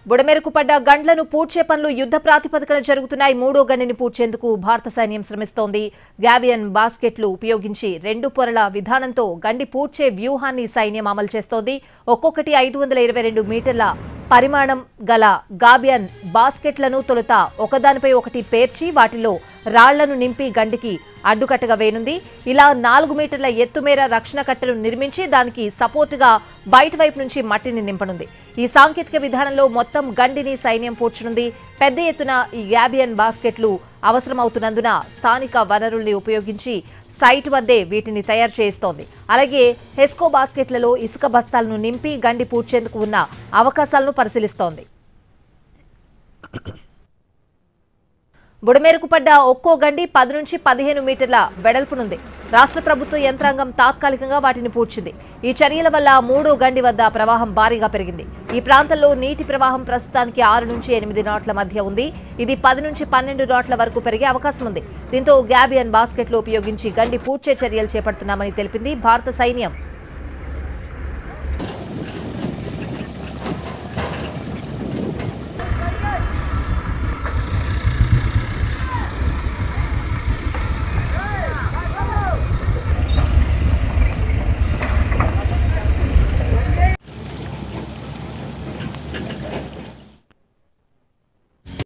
బుడమేరకు పడ్డ గండ్లను పూడ్చే పనులు యుద్ధ ప్రాతిపదికన జరుగుతున్నాయి. మూడో గండిని పూడ్చేందుకు భారత సైన్యం శ్రమిస్తోంది. గ్యాబియన్ బాస్కెట్లు ఉపయోగించి 2 పొరల విధానంతో గండి పూడ్చే వ్యూహాన్ని సైన్యం అమలు చేస్తోంది. ఒక్కొక్కటి 522 మీటర్ల పరిమాణం గల గాబియన్ బాస్కెట్లను తొలుత ఒకదానిపై ఒకటి పేర్చి వాటిలో రాళ్లను నింపి గండికి అడ్డుకట్టగా వేనుంది. ఇలా 4 మీటర్ల ఎత్తు మేర రక్షణ కట్టెలు నిర్మించి దానికి సపోర్టుగా బయట వైపు నుంచి మట్టిని నింపనుంది. ఈ సాంకేతిక విధానంలో మొత్తం గండిని సైన్యం పూడ్చనుంది. పెద్ద ఎత్తున ఈ గ్యాబియన్ బాస్కెట్లు అవసరమవుతున్నందున స్థానిక వనరుల్ని ఉపయోగించి సైట్ వద్దే వీటిని తయారు చేస్తోంది. అలాగే హెస్కో బాస్కెట్లలో ఇసుక బస్తాలను నింపి గండి పూడ్చేందుకు ఉన్న అవకాశాలను పరిశీలిస్తోంది. బుడమేరకు పడ్డ ఒక్కో గండి 10 నుంచి 15 మీటర్ల వెడల్పునుంది. రాష్ట్ర ప్రభుత్వ యంత్రాంగం తాత్కాలికంగా వాటిని పూడ్చింది. ఈ చర్యల వల్ల మూడో గండి వద్ద ప్రవాహం భారీగా పెరిగింది. ఈ ప్రాంతంలో నీటి ప్రవాహం ప్రస్తుతానికి 6 నుంచి 8 నాట్ల మధ్య ఉంది. ఇది 10 నుంచి 12 నాట్ల వరకు పెరిగే అవకాశం ఉంది. దీంతో గ్యాబియన్ బాస్కెట్లు ఉపయోగించి గండి పూడ్చే చర్యలు చేపడుతున్నామని తెలిపింది భారత సైన్యం.